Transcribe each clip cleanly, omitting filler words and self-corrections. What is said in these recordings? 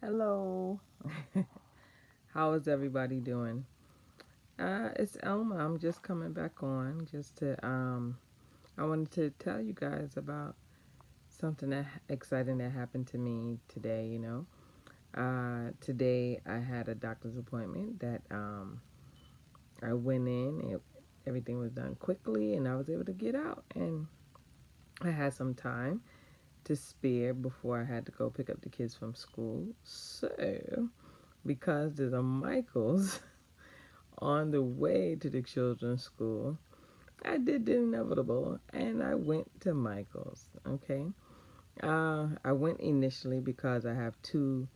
Hello. How is everybody doing? It's Elma. I'm just coming back on just to I wanted to tell you guys about something exciting that happened to me today, Today I had a doctor's appointment that I went in, everything was done quickly and I was able to get out and I had some time to spare before I had to go pick up the kids from school. So, because there's a Michael's on the way to the children's school, I did the inevitable and I went to Michael's. Okay. I went initially because I have two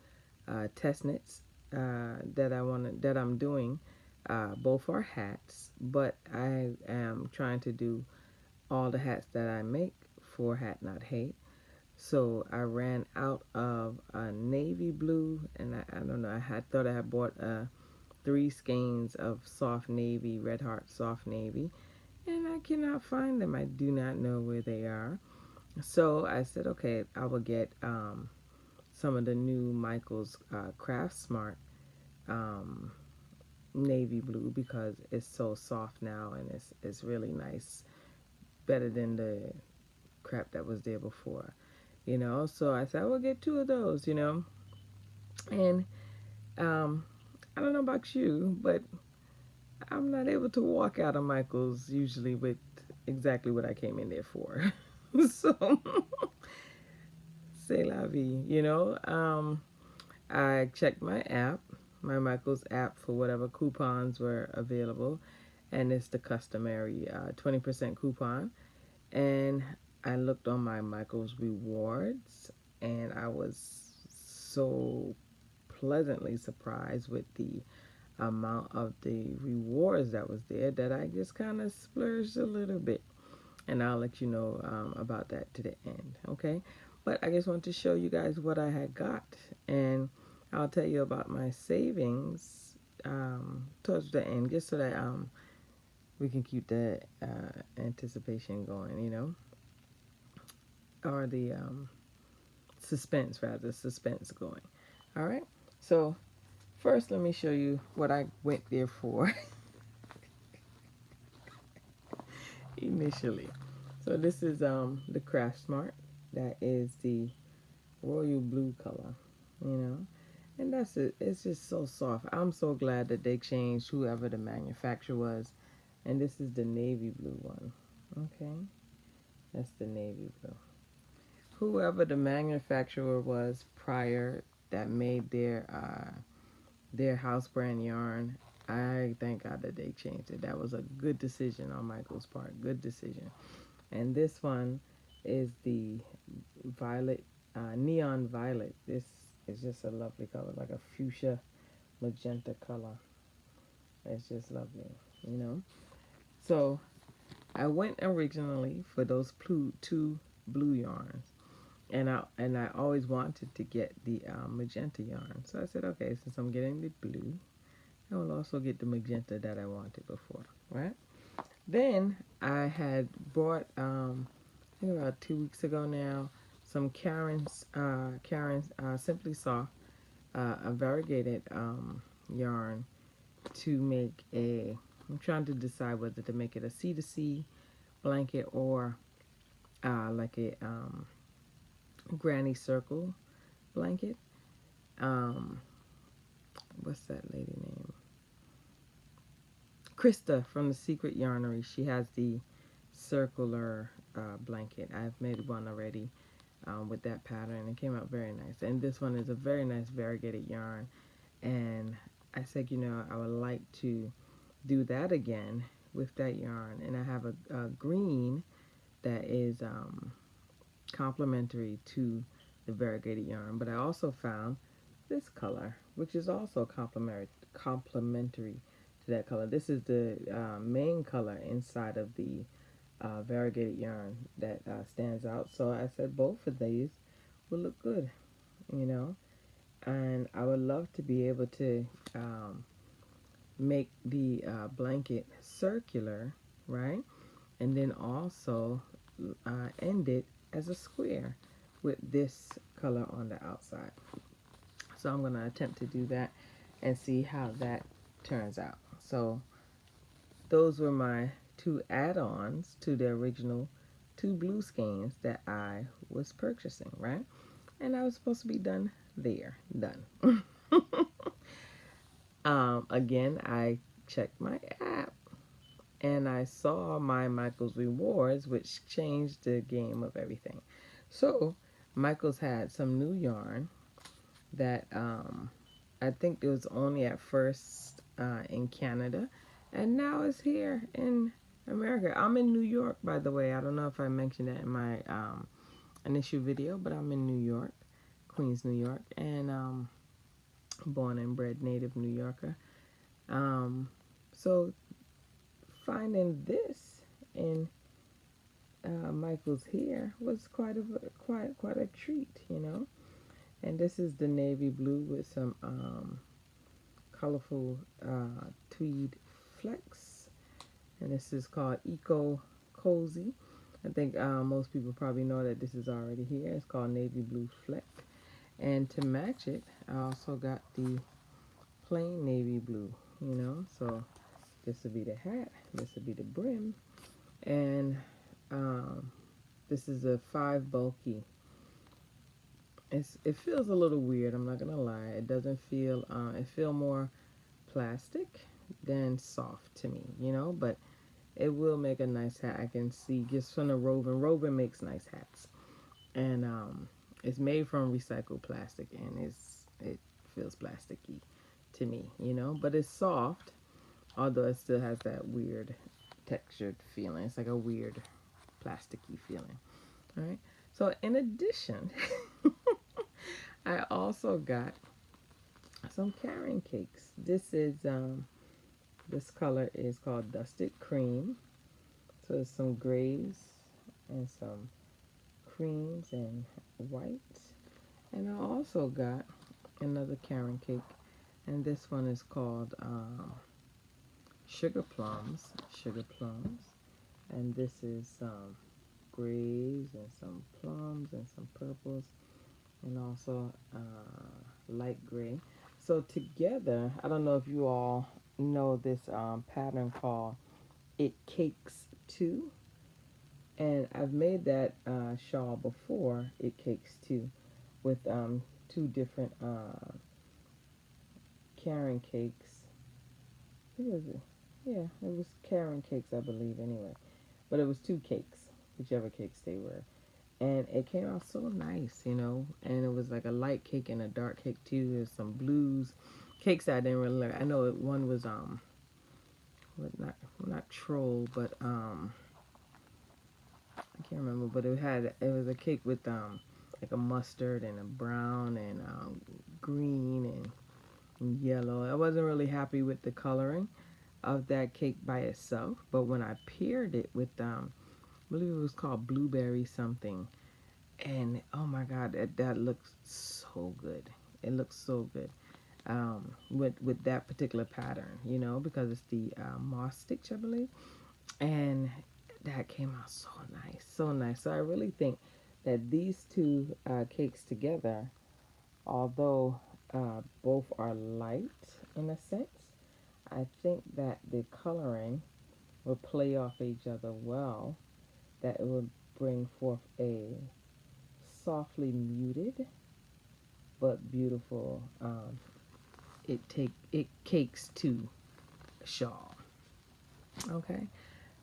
test knits that I'm doing. Both are hats, but I am trying to do all the hats that I make for Hat Not Hate. So I ran out of navy blue, and I don't know. Thought I had bought 3 skeins of soft navy, Red Heart soft navy, and I cannot find them. I do not know where they are. So I said, okay, I will get some of the new Michaels Craft Smart um, navy blue because it's so soft now and it's really nice, better than the crap that was there before. So I said I will get 2 of those. And I don't know about you, but I'm not able to walk out of Michael's usually with exactly what I came in there for. So, c'est la vie. I checked my app, my Michael's app, for whatever coupons were available, and it's the customary 20% coupon. And I looked on my Michael's rewards, and I was so pleasantly surprised with the amount of the rewards that was there that I just kind of splurged a little bit. And I'll let you know about that to the end, okay? But I just want to show you guys what I had got, and I'll tell you about my savings towards the end, just so that we can keep the anticipation going, or the suspense going. All right. So first, let me show you what I went there for initially. So this is the Craft Smart. That is the royal blue color, and that's it. It's just so soft. I'm so glad that they changed whoever the manufacturer was, and this is the navy blue one. Okay, that's the navy blue. Whoever the manufacturer was prior that made their house brand yarn, I thank God that they changed it. That was a good decision on Michael's part. Good decision. And this one is the violet, neon violet. This is just a lovely color, like a fuchsia magenta color. It's just lovely. So I went originally for those two blue yarns, and I always wanted to get the magenta yarn. So I said, okay, since I'm getting the blue, I will also get the magenta that I wanted before, right? Then I had bought, I think about 2 weeks ago now, some Caron's Simply Soft, a variegated yarn to make I'm trying to decide whether to make it a C2C blanket or like a granny circle blanket. Um, what's that lady name? Krista from the Secret Yarnery. She has the circular blanket. I've made one already with that pattern. It came out very nice. And this one is a very nice variegated yarn. And I said, I would like to do that again with that yarn. And I have a green that is complementary to the variegated yarn. But I also found this color, which is also complementary to that color. This is the main color inside of the variegated yarn that stands out. So I said both of these will look good, you know. And I would love to be able to make the blanket circular, right? And then also end it as a square with this color on the outside. So I'm going to attempt to do that and see how that turns out. So those were my 2 add-ons to the original 2 blue skeins that I was purchasing, right? And I was supposed to be done there. Done. Again, I checked my app and I saw my Michaels Rewards, which changed the game of everything. So Michaels had some new yarn that I think it was only at first in Canada, and now it's here in America. I'm in New York, by the way. I don't know if I mentioned that in my initial video, but I'm in New York, Queens, New York, and born and bred native New Yorker. So finding this in Michael's here was quite a treat, you know. And this is the navy blue with some colorful tweed flecks, and this is called Eco Cozy. I think most people probably know that this is already here. It's called navy blue fleck, and to match it, I also got the plain navy blue. You know, so this will be the hat, this will be the brim, and this is a 5 bulky. It feels a little weird, I'm not gonna lie. It doesn't feel it feels more plastic than soft to me, you know, but it will make a nice hat. I can see just from the Roven. Roven makes nice hats, and it's made from recycled plastic, and it feels plasticky to me, you know, but it's soft, although it still has that weird textured feeling. It's like a weird plasticky feeling. All right. So in addition, I also got some Caron Cakes. This is this color is called Dusted Cream. So there's some grays and some creams and whites. And I also got another Caron Cake, and this one is called Sugar Plums. Sugar Plums. And this is some grays and some plums and some purples, and also light gray. So together, I don't know if you all know this pattern called It Cakes 2, and I've made that shawl before, It Cakes 2, with 2 different Caron Cakes. It was Caron Cakes, I believe, anyway, but it was 2 cakes, whichever cakes they were. And it came out so nice, you know, and it was like a light cake and a dark cake too. There's some blues cakes that I didn't really like. I know one was not troll, but I can't remember, but it was a cake with like a mustard and a brown and green and yellow. I wasn't really happy with the coloring of that cake by itself, but when I paired it with I believe it was called blueberry something, and oh my god, that looks so good. It looks so good with that particular pattern, you know, because it's the moss stitch, I believe, and that came out so nice, so nice. So I really think that these 2 cakes together, although both are light in a sense, I think that the coloring will play off each other well, that it will bring forth a softly muted but beautiful it cakes 2 shawl. Okay.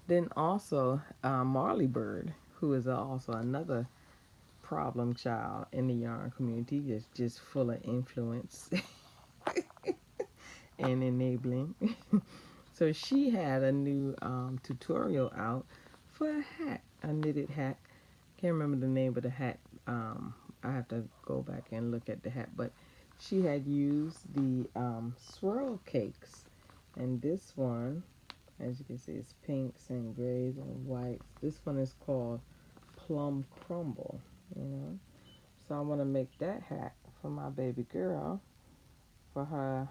Then also Marley Bird, who is also another problem child in the yarn community, is just full of influence and enabling. So she had a new tutorial out for a hat, a knitted hat. Can't remember the name of the hat. I have to go back and look at the hat, but she had used the swirl cakes, and this one, as you can see, it's pinks and grays and whites. This one is called Plum Crumble, you know. So I want to make that hat for my baby girl for her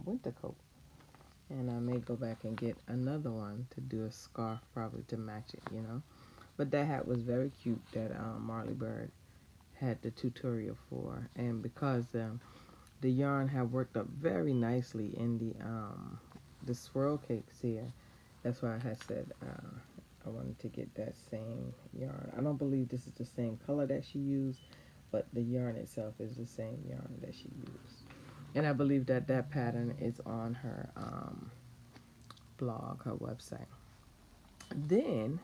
winter coat. And I may go back and get another one to do a scarf, probably to match it, you know. But that hat was very cute that Marley Bird had the tutorial for. And because the yarn have worked up very nicely in the swirl cakes here. That's why I had said I wanted to get that same yarn. I don't believe this is the same color that she used, but the yarn itself is the same yarn that she used. And I believe that that pattern is on her blog, her website. Then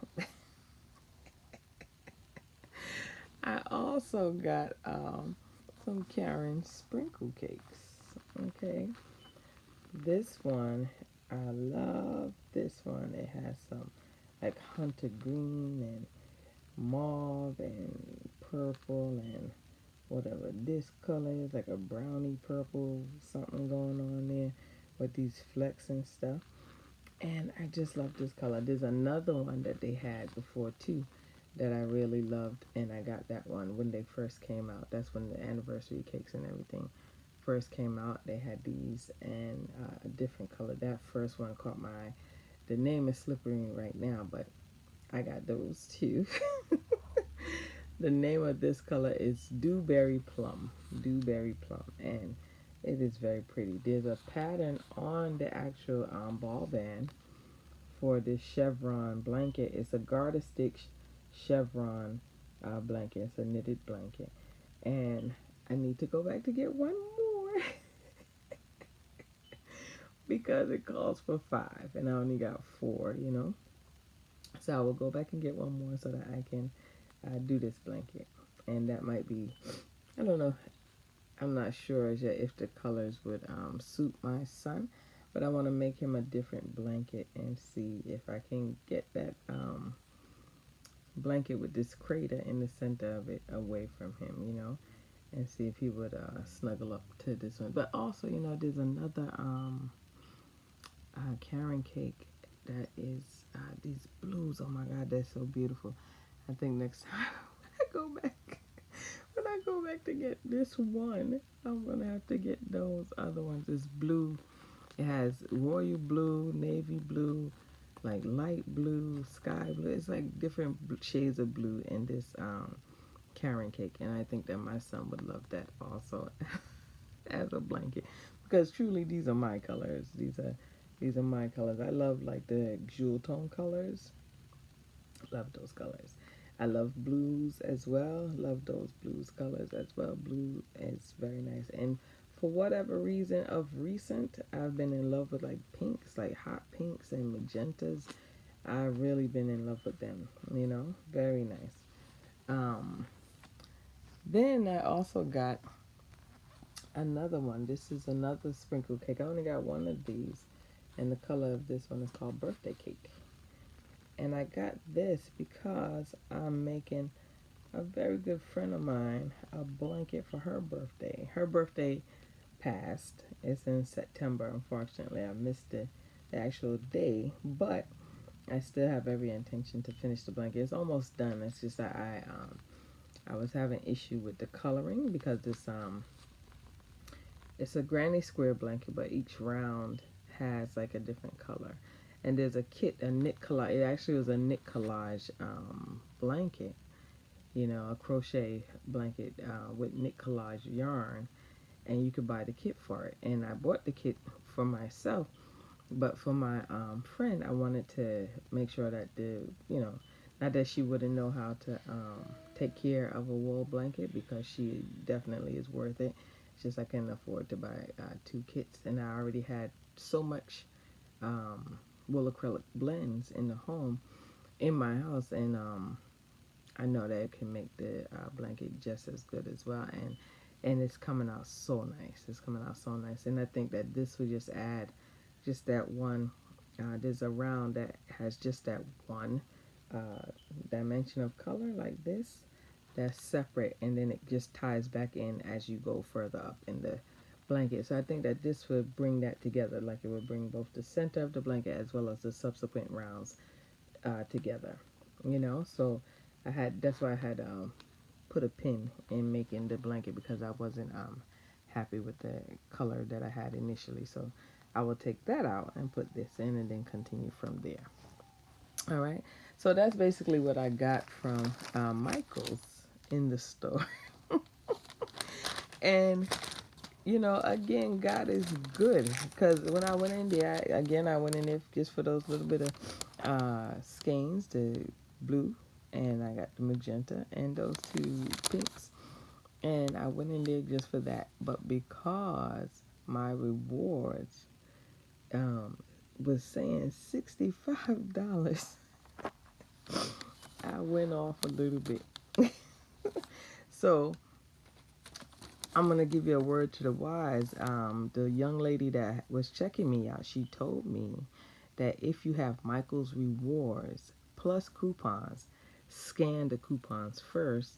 I also got some Caron sprinkle cakes. Okay, this one, I love this one. It has some like hunter green and mauve and purple and whatever this color is, like a brownie purple, something going on there with these flecks and stuff. And I just love this color. There's another one that they had before too that I really loved, and I got that one when they first came out. That's when the anniversary cakes and everything first came out. They had these and a different color. That first one caught my eye. The name is slipping right now, but I got those too. The name of this color is Dewberry Plum. Dewberry Plum, and it is very pretty. There's a pattern on the actual ball band for this chevron blanket. It's a garter stitch chevron blanket. It's a knitted blanket, and I need to go back to get one more because it calls for 5 and I only got 4, you know. So I will go back and get one more so that I can do this blanket. And that might be, I don't know, I'm not sure as yet if the colors would suit my son, but I want to make him a different blanket and see if I can get that blanket with this crater in the center of it away from him, you know, and see if he would snuggle up to this one. But also, you know, there's another Caron cake that is these blues. Oh my God, they're so beautiful. I think next time when I go back to get this one, I'm gonna have to get those other ones. It's blue. It has royal blue, navy blue, like light blue, sky blue. It's like different shades of blue in this Caron cake, and I think that my son would love that also as a blanket, because truly these are my colors. These are my colors. I love like the jewel tone colors. Love those colors. I love blues as well. Love those blues colors as well. Blue is very nice. And for whatever reason of recent, I've been in love with like pinks, like hot pinks and magentas. I've really been in love with them, you know. Very nice. Then I also got another one. This is another sprinkle cake. I only got one of these, and the color of this one is called Birthday Cake. And I got this because I'm making a very good friend of mine a blanket for her birthday. Her birthday passed. It's in September. Unfortunately, I missed the actual day, but I still have every intention to finish the blanket. It's almost done. It's just that I was having issue with the coloring because it's a granny square blanket, but each round has like a different color. And there's a kit, a knit collage. It actually was a knit collage blanket, you know, a crochet blanket with knit collage yarn, and you could buy the kit for it. And I bought the kit for myself, but for my friend, I wanted to make sure that you know, not that she wouldn't know how to take care of a wool blanket, because she definitely is worth it. It's just I couldn't afford to buy 2 kits, and I already had so much wool acrylic blends in the home, in my house, and I know that it can make the blanket just as good as well, and it's coming out so nice. It's coming out so nice, and I think that this would just add just that one. There's a round that has just that one dimension of color like this, that's separate, and then it just ties back in as you go further up in the blanket. So I think that this would bring that together, like it would bring both the center of the blanket as well as the subsequent rounds together, you know. So that's why I had put a pin in making the blanket, because I wasn't happy with the color that I had initially. So I will take that out and put this in and then continue from there. All right, so that's basically what I got from Michael's in the store. And you know, again, God is good, because when I went in there, I went in there just for those little bit of skeins, the blue, and I got the magenta and those two pinks, and I went in there just for that. But because my rewards was saying $65, I went off a little bit. So I'm going to give you a word to the wise. The young lady that was checking me out, she told me that if you have Michael's rewards plus coupons, scan the coupons first.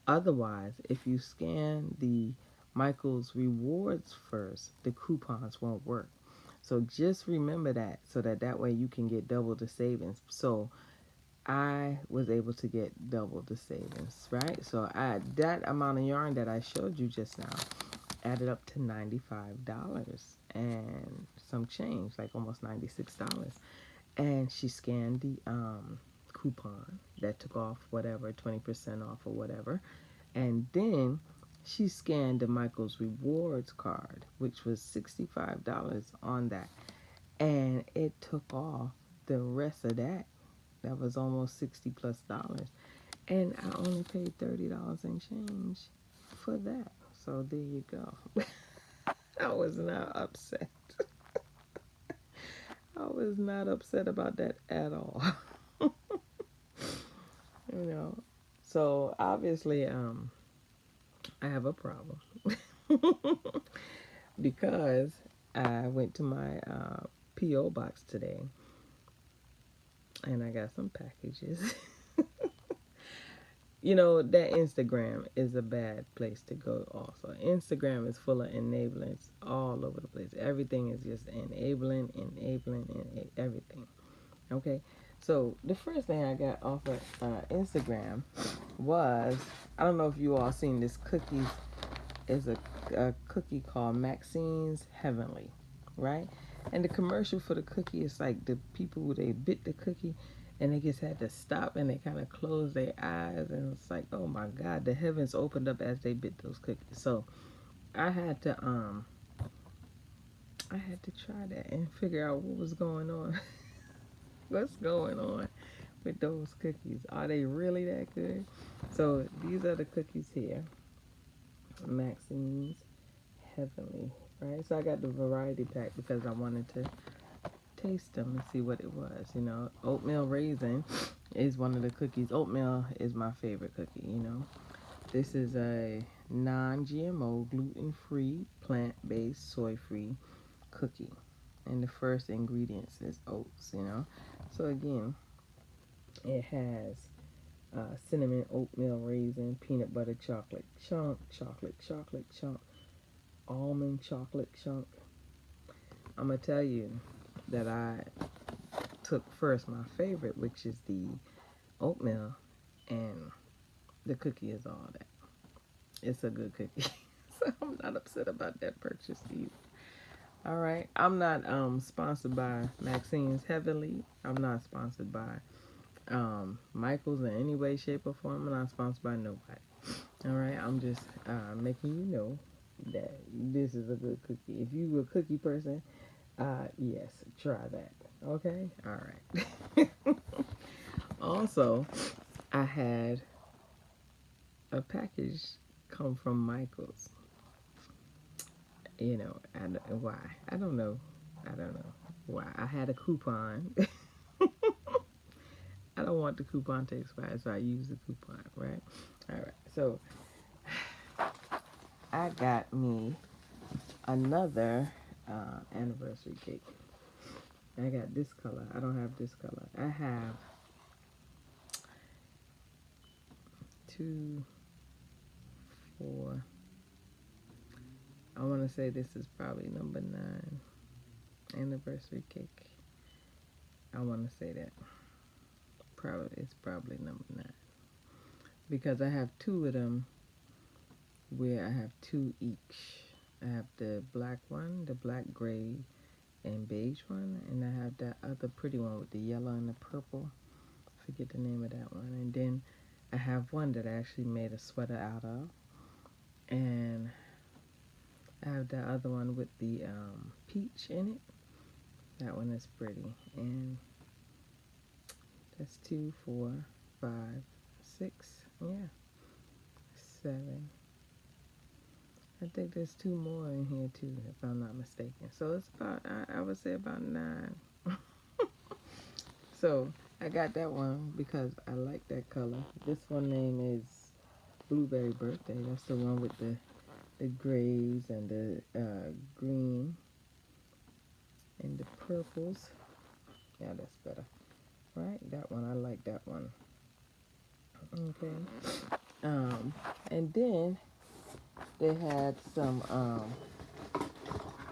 Otherwise, if you scan the Michael's rewards first, the coupons won't work. So just remember that, so that way you can get double the savings. So I was able to get double the savings, right? So that amount of yarn that I showed you just now added up to $95 and some change, like almost $96. And she scanned the coupon that took off whatever, 20% off or whatever. And then she scanned the Michael's Rewards card, which was $65 on that. And it took off the rest of that. That was almost $60+. And I only paid $30 and change for that. So there you go. I was not upset. I was not upset about that at all. You know. So obviously, I have a problem. Because I went to my P.O. box today and I got some packages. You know, that Instagram is a bad place to go also. Instagram is full of enablers all over the place. Everything is just enabling, everything. Okay? So, the first thing I got off of Instagram was, I don't know if you all seen this cookies, is a cookie called Maxine's Heavenly, right? And the commercial for the cookie is like the people who they bit the cookie and they just had to stop and they kind of closed their eyes and it's like, oh my God, the heavens opened up as they bit those cookies. So I had to try that and figure out what was going on. What's going on with those cookies? Are they really that good? So these are the cookies here. Maxine's Heavenly, right? So I got the variety pack because I wanted to taste them and see what it was. You know, oatmeal raisin is one of the cookies. Oatmeal is my favorite cookie, you know. This is a non-GMO, gluten-free, plant-based, soy-free cookie. And the first ingredients is oats, you know. So again, it has cinnamon, oatmeal raisin, peanut butter chocolate chunk, chocolate chunk, almond chocolate chunk. I'm going to tell you that I took first my favorite, which is the oatmeal, and the cookie is all that. It's a good cookie. So I'm not upset about that purchase either. All right. I'm not sponsored by Maxine's Heavenly. I'm not sponsored by Michael's in any way, shape, or form. I'm not sponsored by nobody. All right. I'm just making you know that this is a good cookie. If you a cookie person, yes, try that. Okay? All right. Also, I had a package come from Michael's. You know, why? I don't know. I don't know why. I had a coupon. I don't want the coupon to expire, so I use the coupon, right? All right. So, I got me another anniversary cake. I got this color. I don't have this color. I have 2, 4. I want to say this is probably number 9 anniversary cake. I want to say that. It's probably number 9. Because I have 2 of them where I have 2 each. I have the black one, the black, gray, and beige one, and I have that other pretty one with the yellow and the purple. I forget the name of that one. And then I have one that I actually made a sweater out of, and I have have the other one with the peach in it. That one is pretty. And that's 2, 4, 5, 6, yeah, 7. I think there's 2 more in here too, if I'm not mistaken. So it's about, I would say about 9. So I got that one because I like that color. This one name is Blueberry Birthday. That's the one with the grays and the green and the purples. Yeah, that's better. Right? That one, I like that one. Okay. And then they had some,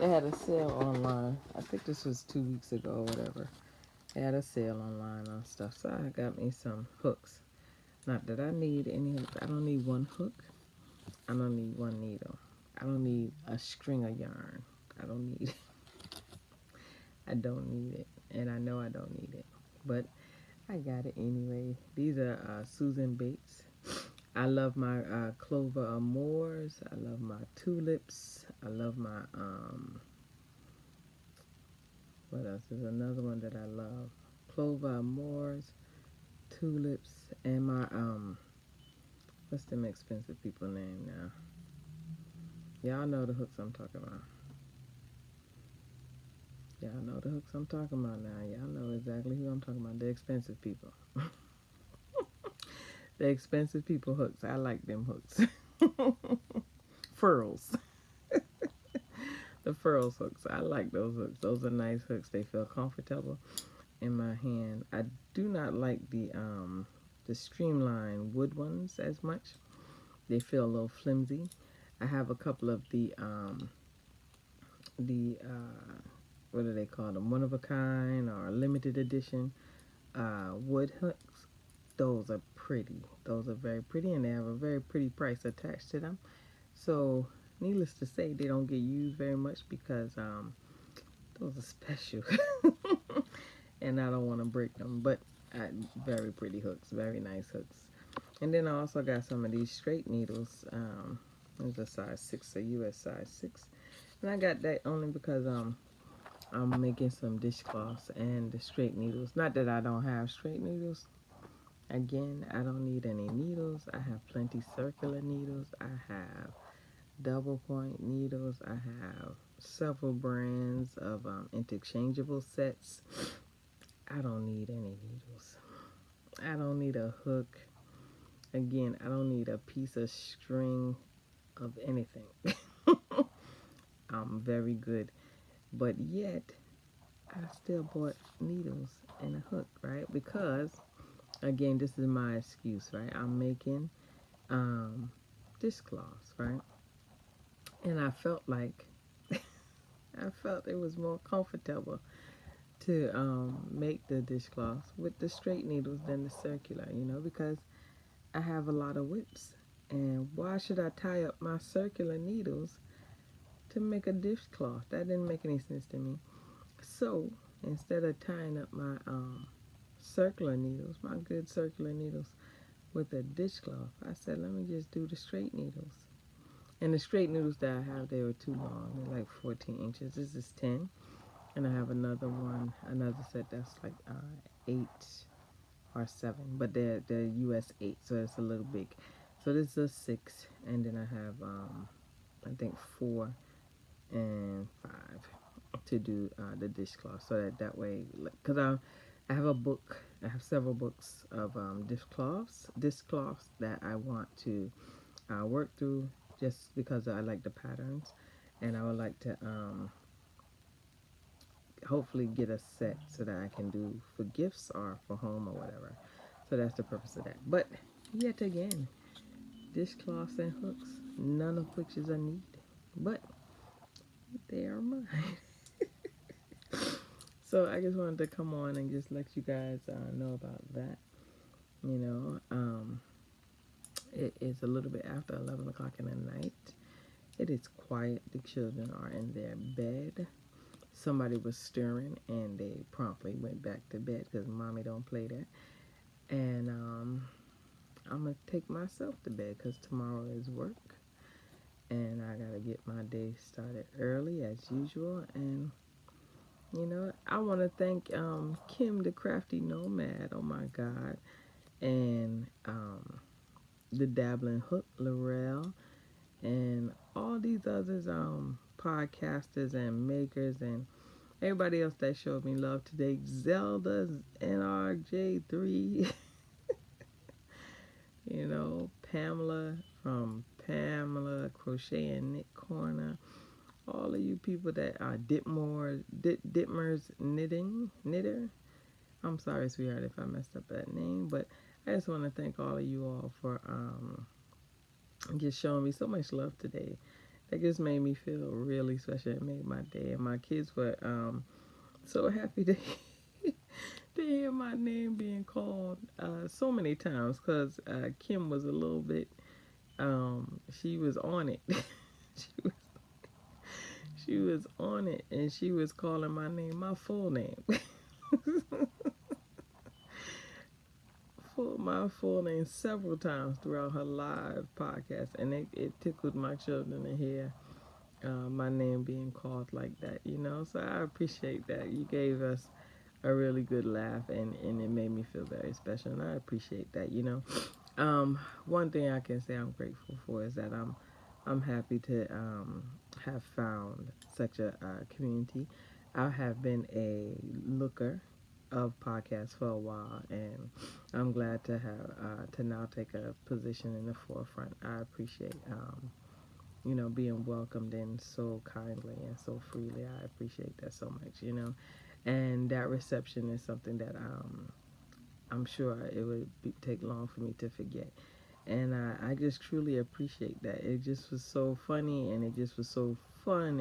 they had a sale online. I think this was 2 weeks ago or whatever. They had a sale online on stuff. So I got me some hooks. Not that I need any hooks. I don't need one hook. I don't need one needle. I don't need a string of yarn. I don't need it. I don't need it. And I know I don't need it. But I got it anyway. These are Susan Bates. I love my Clover Amours. I love my tulips. I love my, what else? There's another one that I love. Clover Amours, tulips, and my, what's them expensive people name now? Y'all know the hooks I'm talking about. Y'all know the hooks I'm talking about now. Y'all know exactly who I'm talking about. The expensive people. The expensive people hooks. I like them hooks. Furls. The furls hooks. I like those hooks. Those are nice hooks. They feel comfortable in my hand. I do not like the streamlined wood ones as much. They feel a little flimsy. I have a couple of the what do they call them? One of a kind or limited edition wood hooks. Those are pretty. Those are very pretty, and they have a very pretty price attached to them. So, needless to say, they don't get used very much because those are special, and I don't want to break them. But very pretty hooks, very nice hooks. And then I also got some of these straight needles. There's a size 6, a US size 6, and I got that only because I'm making some dishcloths and the straight needles. Not that I don't have straight needles. Again, I don't need any needles. I have plenty circular needles. I have double point needles. I have several brands of interchangeable sets. I don't need any needles. I don't need a hook. Again, I don't need a piece of string of anything. I'm very good. But yet, I still bought needles and a hook, right? Because, again, this is my excuse, right? I'm making dishcloths, right? And I felt like, I felt it was more comfortable to make the dishcloths with the straight needles than the circular, you know, because I have a lot of whips. And why should I tie up my circular needles to make a dishcloth? That didn't make any sense to me. So instead of tying up my circular needles, my good circular needles, with a dishcloth, I said, let me just do the straight needles. And the straight needles that I have, they were too long. They're like 14 inches. This is 10. And I have another one, another set that's like 8 or 7. But they're US 8, so it's a little big. So this is a 6. And then I have, I think 4 and 5 to do the dishcloth. So that way, because I have a book, I have several books of dishcloths that I want to work through, just because I like the patterns, and I would like to hopefully get a set so that I can do for gifts or for home or whatever. So that's the purpose of that. But yet again, dishcloths and hooks, none of which is a need, but they are mine. So I just wanted to come on and just let you guys know about that. You know, it is a little bit after 11 o'clock in the night. It is quiet. The children are in their bed. Somebody was stirring, and they promptly went back to bed because mommy don't play that. And I'm going to take myself to bed because tomorrow is work. and I gotta get my day started early as usual. And you know, I want to thank Kim the Crafty Nomad. Oh my God, and the Dabbling Hook Laurel, and all these others podcasters and makers and everybody else that showed me love today. Zelda NRJ3, you know, Pamela from Pamela Crochet and Knit Corner. All of you people that are Ditmer's Knitter. I'm sorry, sweetheart, if I messed up that name, but I just want to thank all of you all for just showing me so much love today. That just made me feel really special. It made my day, and my kids were so happy to to hear my name being called so many times, because Kim was a little bit she was on it. she was she was on it, and she was calling my name, my full name. My full name several times throughout her live podcast, and it tickled my children to hear my name being called like that, you know. So I appreciate that. You gave us a really good laugh, and it made me feel very special, and I appreciate that, you know. One thing I can say I'm grateful for is that I'm happy to have found such a community. I have been a looker of podcasts for a while, and I'm glad to have to now take a position in the forefront. I appreciate you know, being welcomed in so kindly and so freely. I appreciate that so much, you know, and that reception is something that I'm sure it would take long for me to forget. And I just truly appreciate that. It just was so funny, and it just was so fun,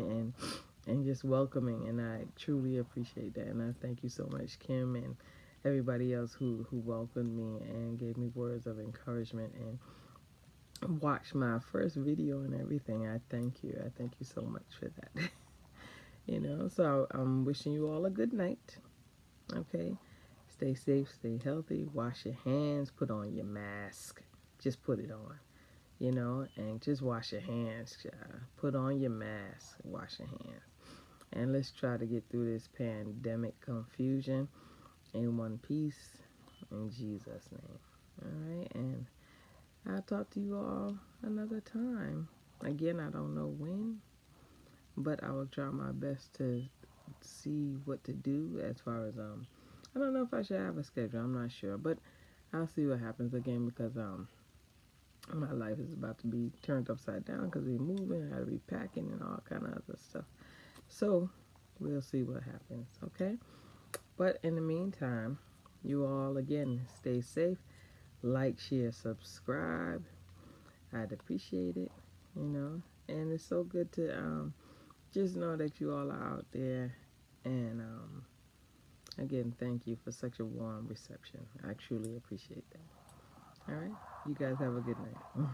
and just welcoming, and I truly appreciate that. And I thank you so much, Kim, and everybody else who welcomed me and gave me words of encouragement and watched my first video and everything. I thank you. I thank you so much for that. You know, so I'm wishing you all a good night. Okay? Stay safe, stay healthy, wash your hands, put on your mask. Just put it on, you know, and just wash your hands. Put on your mask, wash your hands. And let's try to get through this pandemic confusion in one piece, in Jesus' name. All right, and I'll talk to you all another time. Again, I don't know when, but I will try my best to see what to do as far as I don't know if I should have a schedule. I'm not sure, but I'll see what happens again, because my life is about to be turned upside down because we're moving, I gotta be packing and all kind of other stuff. So we'll see what happens, okay? But in the meantime, you all again stay safe, like, share, subscribe. I'd appreciate it, you know. And it's so good to just know that you all are out there. And again, thank you for such a warm reception. I truly appreciate that. All right, you guys have a good night.